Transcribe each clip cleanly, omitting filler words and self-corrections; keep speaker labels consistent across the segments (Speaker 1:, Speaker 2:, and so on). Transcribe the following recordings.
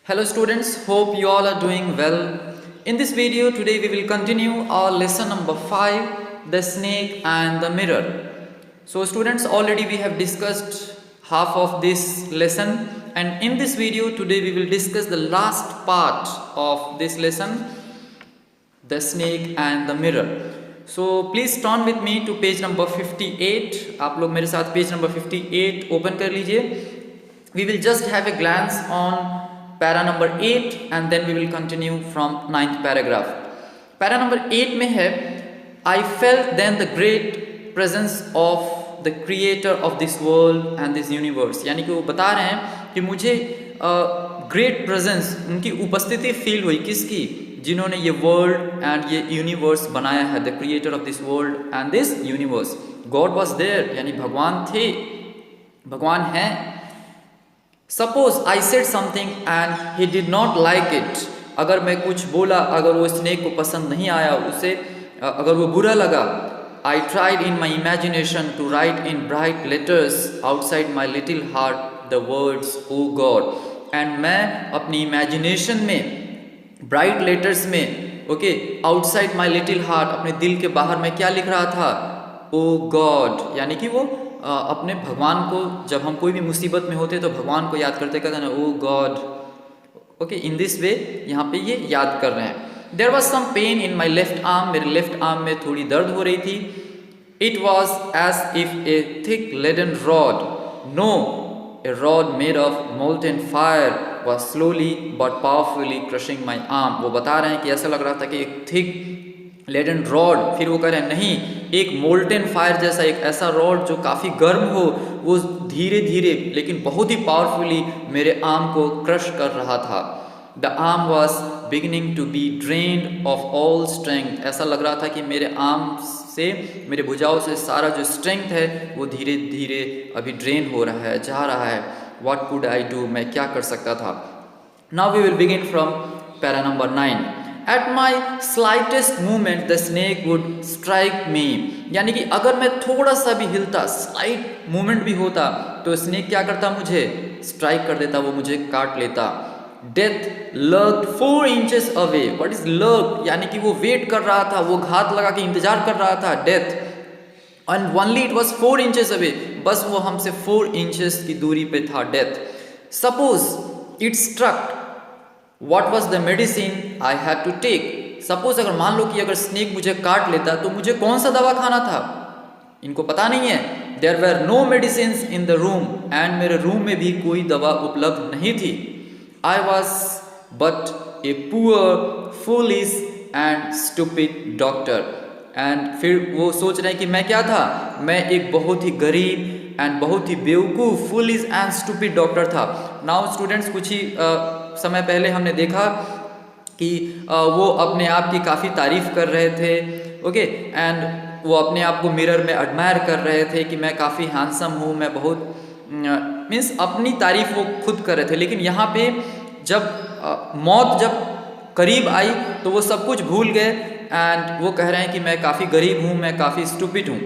Speaker 1: Hello students, hope you all are doing well. In this video today we will continue our lesson number 5, the snake and the mirror. So students, already we have discussed half of this lesson, and in this video today we will discuss the last part of this lesson, the snake and the mirror. So please turn with me to page number 58. आप लोग मेरे साथ page number 58 open कर लीजिए. We will just have a glance on para number 8 and then we will continue from 9th paragraph. Para number 8 में है, I felt then the great presence of the creator of this world and this universe. यानी कि वो बता रहे हैं कि मुझे ग्रेट प्रेजेंस, उनकी उपस्थिति फील हुई. किसकी? जिन्होंने ये वर्ल्ड एंड ये यूनिवर्स बनाया है. The creator of this world and this universe. God was there, यानी भगवान थे, भगवान हैं. Suppose I said something and he did not like it. अगर मैं कुछ बोला, अगर वो स्नेक को पसंद नहीं आया, उसे अगर वो बुरा लगा, I tried in my imagination to write in bright letters outside my little heart the words O God. And मैं अपनी इमेजिनेशन में ब्राइट लेटर्स में, okay, outside my little heart, अपने दिल के बाहर मैं क्या लिख रहा था? O God. यानी कि वो अपने भगवान को, जब हम कोई भी मुसीबत में होते तो भगवान को याद करते, कहते हैं oh God. Okay, in this way यहाँ पे ये याद कर रहे हैं. There was some pain in my left arm. मेरे लेफ्ट आर्म में थोड़ी दर्द हो रही थी. It was as if a thick laden rod, no, a rod made of molten fire was slowly but powerfully crushing my arm. वो बता रहे हैं कि ऐसा लग रहा था कि एक थिक लेडन रॉड, फिर वो कह रहे हैं नहीं, एक मोल्टन फायर जैसा एक ऐसा रॉड जो काफ़ी गर्म हो, वो धीरे धीरे लेकिन बहुत ही पावरफुली मेरे आर्म को क्रश कर रहा था. The arm was beginning to be drained of all strength. ऐसा लग रहा था कि मेरे आर्म से, मेरे भुजाओं से सारा जो स्ट्रेंथ है वो धीरे धीरे अभी ड्रेन हो रहा है, जा रहा है. व्हाट कुड आई डू, मैं क्या कर सकता था. Now we will begin from para number 9. At my slightest movement the snake would strike me. यानी कि अगर मैं थोड़ा सा भी हिलता, स्लाइट मूवमेंट भी होता, तो स्नेक क्या करता? मुझे स्ट्राइक कर देता, वो मुझे काट लेता. Death lurked 4 inches away. What is lurk? यानी कि वो वेट कर रहा था, वो घात लगा के इंतजार कर रहा था. Death, and only it was 4 inches away. बस वो हमसे 4 inches की दूरी पे था. Death. Suppose it struck, what was the medicine I had to take. Suppose अगर मान लो कि अगर स्नेक मुझे काट लेता तो मुझे कौन सा दवा खाना था? इनको पता नहीं है. There were no medicine in the room. And मेरे रूम में भी कोई दवा उपलब्ध नहीं थी. I was but a poor, foolish and stupid doctor. And फिर वो सोच रहे हैं कि मैं क्या था? मैं एक बहुत ही गरीब एंड बहुत ही बेवकूफ़, foolish and stupid डॉक्टर था. नाउ स्टूडेंट्स, कुछ ही समय पहले हमने देखा कि वो अपने आप की काफ़ी तारीफ़ कर रहे थे, ओके, एंड वो अपने आप को मिरर में एडमायर कर रहे थे कि मैं काफ़ी हैंडसम हूँ, मैं बहुत मीन्स अपनी तारीफ वो खुद कर रहे थे. लेकिन यहाँ पे जब मौत जब करीब आई तो वो सब कुछ भूल गए एंड वो कह रहे हैं कि मैं काफ़ी गरीब हूँ, मैं काफ़ी स्टूपिड हूँ.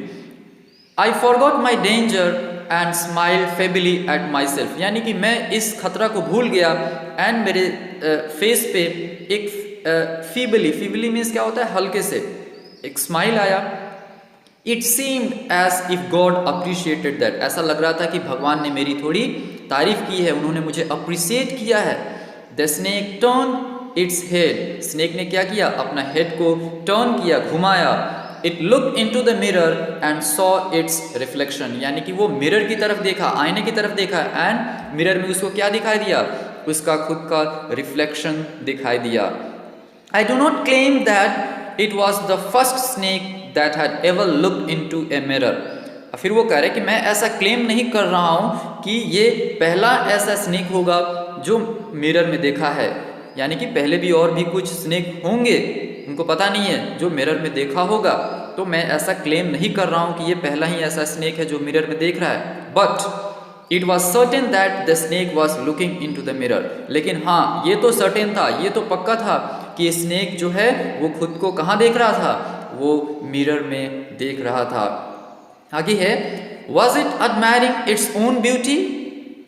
Speaker 1: I forgot my danger and smile feebly at myself. यानी कि मैं इस खतरा को भूल गया एंड मेरे फेस पे एक फीबली मीन्स क्या होता है? हल्के से एक स्माइल आया. It seemed as if God appreciated that. ऐसा लग रहा था कि भगवान ने मेरी थोड़ी तारीफ की है, उन्होंने मुझे अप्रिशिएट किया है. The snake turn its head. Snake ने क्या किया? अपना हेड को टर्न किया, घुमाया. It look into the mirror and saw its reflection. यानी कि वो मिरर की तरफ देखा, आईने की तरफ देखा, एंड मिरर में उसको क्या दिखाई दिया? उसका खुद का रिफ्लेक्शन दिखाई दिया. I do not claim that it was the first snake that had ever looked into a mirror. फिर वो कह रहे कि मैं ऐसा क्लेम नहीं कर रहा हूँ कि ये पहला ऐसा स्नेक होगा जो मिरर में देखा है. यानी कि पहले भी और भी कुछ स्नेक होंगे, उनको पता नहीं है, जो मिरर में देखा होगा. तो मैं ऐसा क्लेम नहीं कर रहा हूँ कि ये पहला ही ऐसा स्नेक है जो मिरर में देख रहा है. But it was certain that the snake was looking into the mirror. लेकिन हाँ, ये तो सर्टेन था, ये तो पक्का था कि स्नेक जो है वो खुद को कहाँ देख रहा था? वो मिरर में देख रहा था. आगे है, was it admiring its own beauty.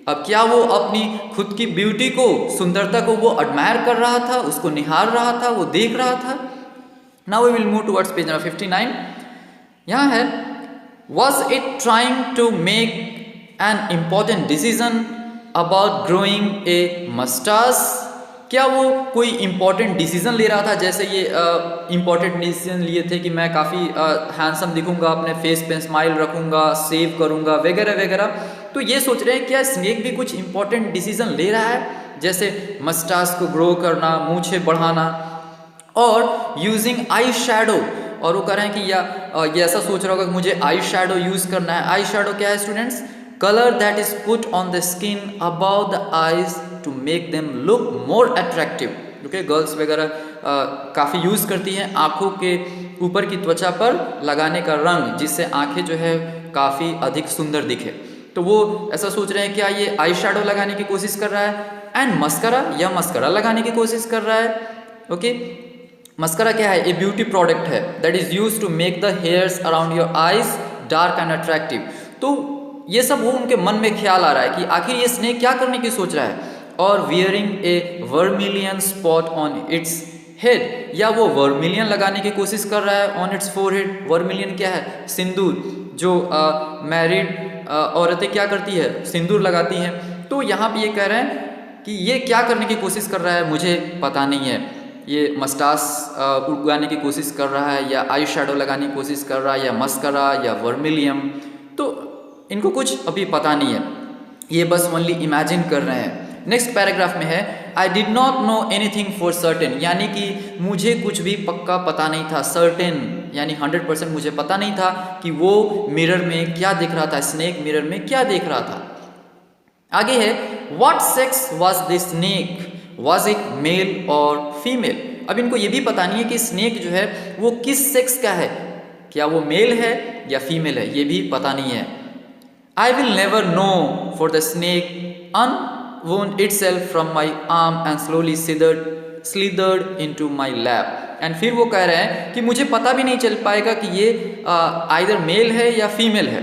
Speaker 1: अब क्या वो अपनी खुद की ब्यूटी को, सुंदरता को वो एडमायर कर रहा था, उसको निहार रहा था, वो देख रहा था। Now we will move towards page number 59। यहाँ है, was it trying to make an important decision about growing a moustache? क्या वो कोई इम्पॉर्टेंट डिसीजन ले रहा था? जैसे ये इम्पॉर्टेंट डिसीजन लिए थे कि मैं काफ़ी हैंडसम दिखूंगा, अपने फेस पे स्माइल रखूंगा, सेव करूंगा, वगैरह वगैरह। तो ये सोच रहे हैं क्या स्नेक भी कुछ इम्पॉर्टेंट डिसीजन ले रहा है, जैसे मस्टास को ग्रो करना, मूछें बढ़ाना, और यूजिंग आई शेडो। और वो कह रहे हैं कि ये ऐसा सोच रहा होगा कि मुझे आई शेडो यूज करना है। आई शेडो क्या है students? Colour that is put on the skin about the eyes to make them look more attractive. Okay, girls वगैरह काफ़ी यूज़ करती हैं आँखों के ऊपर की त्वचा पर लगाने का रंग, जिससे आँखें जो है काफ़ी अधिक सुंदर दिखे। तो वो ऐसा सोच रहे हैं क्या ये आई शेडो लगाने की कोशिश कर रहा है। एंड मस्करा, या मस्करा लगाने की कोशिश कर रहा है। ओके, मस्करा क्या है? ए ब्यूटी प्रोडक्ट है that is use to make the hairs around your eyes dark and attractive. तो ये सब वो उनके मन में ख्याल आ रहा है कि आखिर ये स्नेक क्या करने की सोच रहा है। और wearing A vermilion spot on its head, या वो वर्मिलियन लगाने की कोशिश कर रहा है ऑन इट्स फोरहेड। वर्मिलियन क्या है? सिंदूर। जो मैरिड औरतें क्या करती है? सिंदूर लगाती हैं। तो यहाँ पे ये कह रहे हैं कि ये क्या करने की कोशिश कर रहा है मुझे पता नहीं है। ये मस्टास उगाने की कोशिश कर रहा है, या आई शेडो लगाने की कोशिश कर रहा है, या मस्करा, या वर्मिलियम। तो इनको कुछ अभी पता नहीं है, ये बस ओनली इमेजिन कर रहे हैं। नेक्स्ट पैराग्राफ में है, I did not know anything for certain, यानी कि मुझे कुछ भी पक्का पता नहीं था। सर्टेन यानी 100% मुझे पता नहीं था कि वो मिरर में क्या दिख रहा था, स्नेक मिरर में क्या देख रहा था। आगे है, what sex was this snake, was it male और फीमेल? अब इनको ये भी पता नहीं है कि स्नेक जो है वो किस सेक्स का है, क्या वो मेल है या फीमेल है, ये भी पता नहीं है। I will never know, for the snake unwound itself from my arm and slowly slithered into my lap. And फिर वो कह रहे हैं कि मुझे पता भी नहीं चल पाएगा कि ये आइदर मेल है या फीमेल है।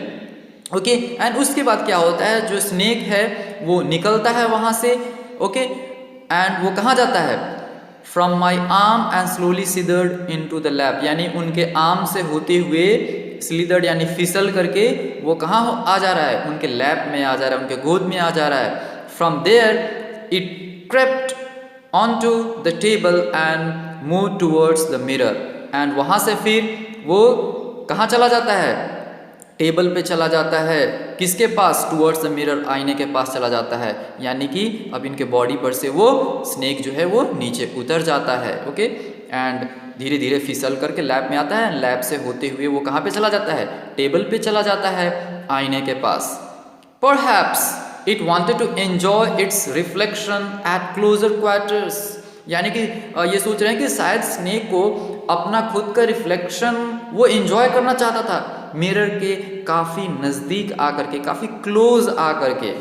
Speaker 1: ओके, एंड उसके बाद क्या होता है, जो स्नेक है वो निकलता है वहाँ से। ओके, एंड वो कहाँ जाता है? From my arm and slowly slithered into the lap, यानी उनके आर्म से होते हुए स्लिदर्ड यानी फिसल करके वो कहाँ आ जा रहा है? उनके लैप में आ जा रहा है, उनके गोद में आ जा रहा है। From there it crept on to the table and move towards the mirror, and वहाँ से फिर वो कहाँ चला जाता है? टेबल पे चला जाता है। किसके पास? टूवर्ड्स द मिरर, आईने के पास चला जाता है। यानी कि अब इनके बॉडी पर से वो स्नेक जो है वो नीचे उतर जाता है। ओके, एंड धीरे धीरे फिसल करके लैब में आता है। लैब से होते हुए वो कहाँ पे चला जाता है? टेबल पे चला जाता है, आईने के पास। Perhaps it wanted to enjoy its reflection at closer quarters, यानी कि ये सोच रहे हैं कि शायद स्नेक को अपना खुद का रिफ्लेक्शन वो एंजॉय करना चाहता था मिरर के काफ़ी नज़दीक आकर के, काफ़ी क्लोज आकर के।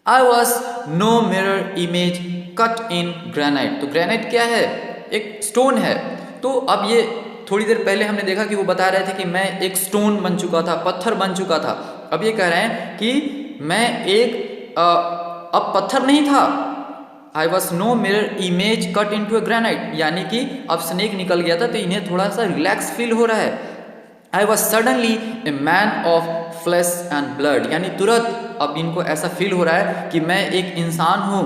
Speaker 1: I was no mirror image cut in granite, तो ग्रेनाइट क्या है? एक स्टोन है। तो अब ये थोड़ी देर पहले हमने देखा कि वो बता रहे थे कि मैं एक स्टोन बन चुका था, पत्थर बन चुका था। अब ये कह रहे हैं कि मैं एक अब पत्थर नहीं था। I was no mirror image cut into a granite, यानी कि अब स्नेक निकल गया था तो इन्हें थोड़ा सा रिलैक्स फील हो रहा है। I was suddenly a man of flash and blood, यानी तुरंत अब इनको ऐसा फील हो रहा है कि मैं एक इंसान हूँ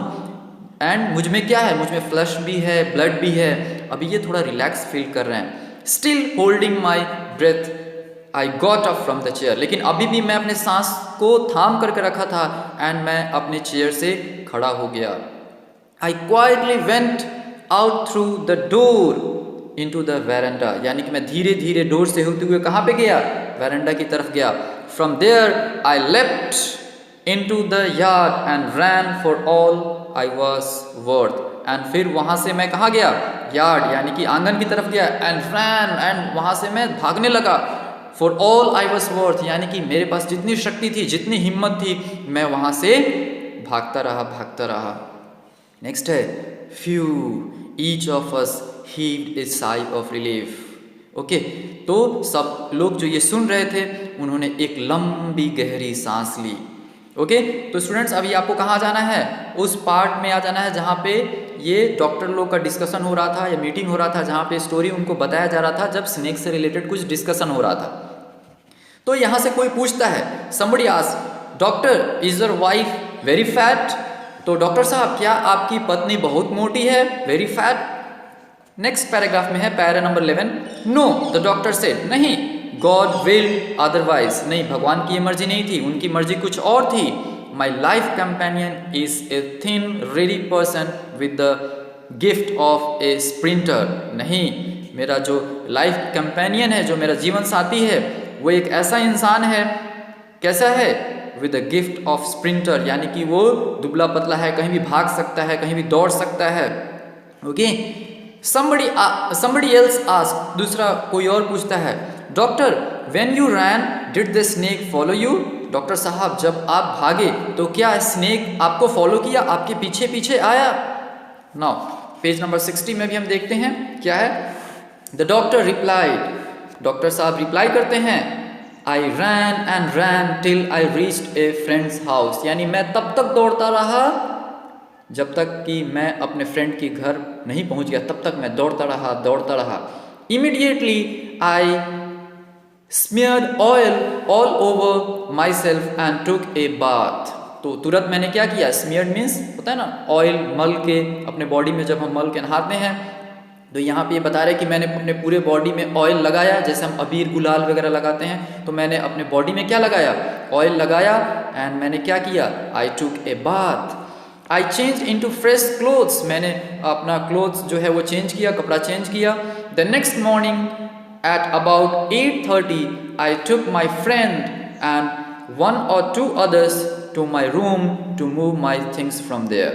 Speaker 1: एंड मुझ में क्या है? मुझ में फ्लैश भी है, ब्लड भी है। अभी ये थोड़ा रिलैक्स फील कर रहे हैं। Still holding my breath I got up from the chair, लेकिन अभी भी मैं अपने सांस को थाम करके रखा था एंड मैं अपने चेयर से खड़ा हो गया। I quietly went out through the door into the veranda, यानी कि मैं धीरे धीरे डोर से होते हुए कहाँ पे गया? वेरेंडा की तरफ गया। From there I left into the yard and ran for all I was worth, and फिर वहाँ से मैं कहाँ गया? यार्ड यानी कि आंगन की तरफ गया। एंड रैन, एंड वहाँ से मैं भागने लगा। For all I was worth, यानी कि मेरे पास जितनी शक्ति थी, जितनी हिम्मत थी, मैं वहाँ से भागता रहा, भागता रहा। नेक्स्ट है, few each of us heaved a sigh of relief. Okay, तो सब लोग जो ये सुन रहे थे उन्होंने एक लंबी गहरी सांस ली। ओके तो स्टूडेंट्स अभी आपको कहाँ जाना है, उस पार्ट में आ जाना है जहाँ पे ये डॉक्टर लोग का डिस्कशन हो रहा था या मीटिंग हो रहा था, जहाँ पे स्टोरी उनको बताया जा रहा था जब स्नेक से रिलेटेड कुछ डिस्कशन हो रहा था। तो यहाँ से कोई पूछता है, somebody asks doctor is your wife very fat, तो डॉक्टर साहब क्या आपकी पत्नी बहुत मोटी है, वेरी फैट। नेक्स्ट पैराग्राफ में है para number 11, know the doctor said, नहीं, गॉड विल अदरवाइज, नहीं भगवान की ये मर्जी नहीं थी, उनकी मर्जी कुछ और थी। My life companion is a thin ready person with the gift of A sprinter, नहीं मेरा जो लाइफ कंपेनियन है, जो मेरा जीवन साथी है, वो एक ऐसा इंसान है, कैसा है, with the gift of sprinter, यानी कि वो दुबला पतला है, कहीं भी भाग सकता है, कहीं भी दौड़ सकता है। ओके somebody else asked, दूसरा कोई और पूछता है, doctor when you ran did the snake follow you, doctor साहब जब आप भागे तो क्या स्नेक आपको फॉलो किया, आपके पीछे पीछे आया। नाउ पेज नंबर 60 में भी हम देखते हैं क्या है, द डॉक्टर रिप्लाइड, डॉक्टर साहब रिप्लाई करते हैं, I ran and ran till I reached a friend's house, यानी मैं तब तक दौड़ता रहा जब तक कि मैं अपने फ्रेंड के घर नहीं पहुंच गया, तब तक मैं दौड़ता रहा। Immediately I smeared oil all over myself and took a bath, तो तुरंत मैंने क्या किया, स्मीयर्ड मीन्स होता है ना ऑयल, मल के अपने बॉडी में जब हम मल के नहाते हैं, तो यहाँ पे ये बता रहे हैं कि मैंने अपने पूरे बॉडी में ऑयल लगाया, जैसे हम अबीर गुलाल वगैरह लगाते हैं, तो मैंने अपने बॉडी में क्या लगाया, ऑयल लगाया, एंड मैंने क्या किया, I took a bath, I change into fresh clothes, मैंने अपना क्लोथ्स जो है वो चेंज किया, कपड़ा चेंज किया। The next morning at about 8:30 I took my friend and 1 or 2 others to my room to move my things from there.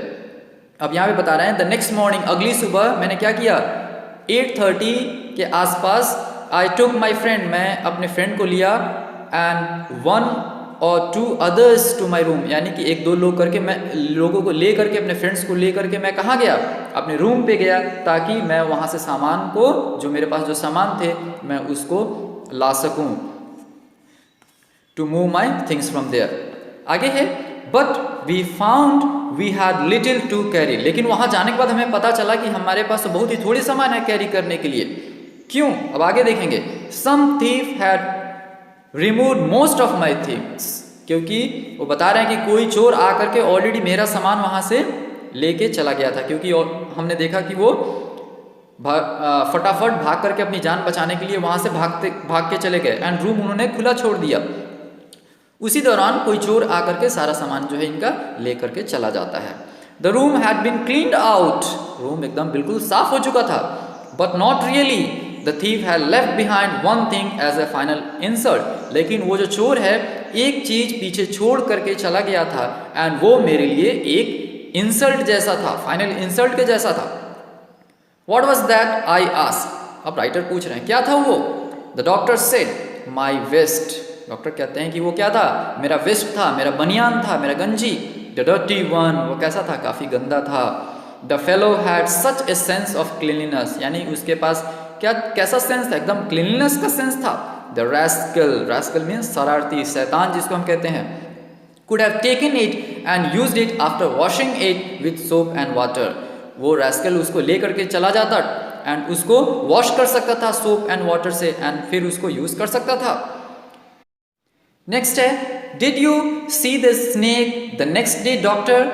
Speaker 1: अब यहाँ पे बता रहे हैं द नेक्स्ट मॉर्निंग, अगली सुबह मैंने क्या किया, 8:30 के आसपास आई टुक माई फ्रेंड, मैं अपने फ्रेंड को लिया, and 1 or 2 others to my room, यानी कि 1-2 लोग करके मैं लोगों को ले करके, अपने फ्रेंड्स को ले करके मैं कहाँ गया, अपने रूम पे गया, ताकि मैं वहाँ से सामान को, जो मेरे पास जो सामान थे, मैं उसको ला सकूँ, to move my things from there. आगे है but we found we had little to carry, लेकिन वहाँ जाने के बाद हमें पता चला कि हमारे पास तो बहुत ही थोड़ी सामान है कैरी करने के लिए। क्यों, अब आगे देखेंगे। Some thief had remove most of my things, क्योंकि वो बता रहे हैं कि कोई चोर आकर के ऑलरेडी मेरा सामान वहाँ से लेके चला गया था, क्योंकि हमने देखा कि वो फटाफट भाग करके अपनी जान बचाने के लिए वहाँ से भाग के चले गए, एंड रूम उन्होंने खुला छोड़ दिया। उसी दौरान कोई चोर आकर के सारा सामान जो है इनका ले करके चला जाता है। The room had been cleaned out, room एकदम बिल्कुल साफ हो चुका था, but not really, the thief had left behind one thing as a final insult, लेकिन वो जो चोर है एक चीज पीछे छोड़ करके चला गया था, एंड वो मेरे लिए एक इंसल्ट जैसा था, फाइनल इंसल्ट के जैसा था। What was that I asked, अब राइटर पूछ रहे हैं क्या था वो। The doctor said my waste, doctor कहते हैं कि वो क्या था, मेरा वेस्ट था, मेरा बनियान था, मेरा गंजी। द डर्टी वन, वो कैसा था, काफी गंदा था। The fellow had such a sense of cleanliness, यानी उसके पास क्या कैसा सेंस था, एकदम क्लीनलीनेस का सेंस था। द रैस्कल, रैस्कल मीन्स शरारती, शैतान जिसको हम कहते हैं, could have taken it and used it after washing it with soap and water, वो रैस्कल उसको ले करके चला जाता एंड उसको वॉश कर सकता था सोप एंड वाटर से, एंड फिर उसको यूज कर सकता था। नेक्स्ट है, did you see the snake the next day doctor,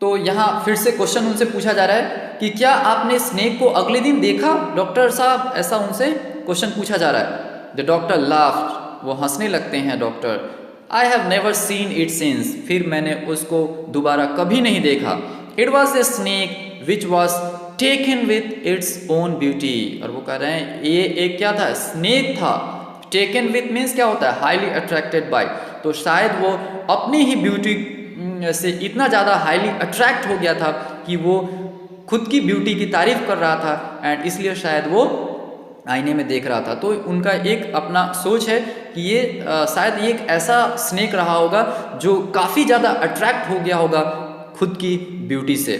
Speaker 1: तो यहाँ फिर से क्वेश्चन उनसे पूछा जा रहा है कि क्या आपने स्नेक को अगले दिन देखा डॉक्टर साहब, ऐसा उनसे क्वेश्चन पूछा जा रहा है। द डॉक्टर लाफ्ड, वो हंसने लगते हैं doctor. I have never seen it since, फिर मैंने उसको दोबारा कभी नहीं देखा। It was a snake which was taken with its own beauty, और वो कह रहे हैं ये एक क्या था, स्नेक था। टेकन विथ मीन्स क्या होता है, हाईली अट्रैक्टेड बाय, तो शायद वो अपनी ही ब्यूटी से इतना ज़्यादा हाईली अट्रैक्ट हो गया था कि वो खुद की ब्यूटी की तारीफ कर रहा था, एंड इसलिए शायद वो आईने में देख रहा था। तो उनका एक अपना सोच है कि ये शायद ये एक ऐसा स्नेक रहा होगा जो काफ़ी ज़्यादा अट्रैक्ट हो गया होगा खुद की ब्यूटी से।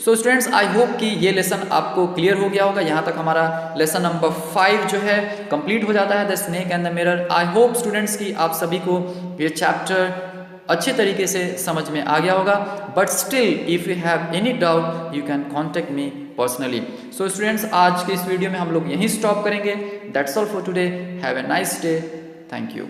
Speaker 1: सो स्टूडेंट्स, आई होप कि ये लेसन आपको क्लियर हो गया होगा। यहाँ तक हमारा लेसन नंबर 5 जो है कंप्लीट हो जाता है, the snake and the mirror. I hope students कि आप सभी को ये चैप्टर अच्छे तरीके से समझ में आ गया होगा। But still if you have any doubt you can contact me personally. So students, आज के इस वीडियो में हम लोग यहीं स्टॉप करेंगे। That's all for today. Have a nice day. Thank you.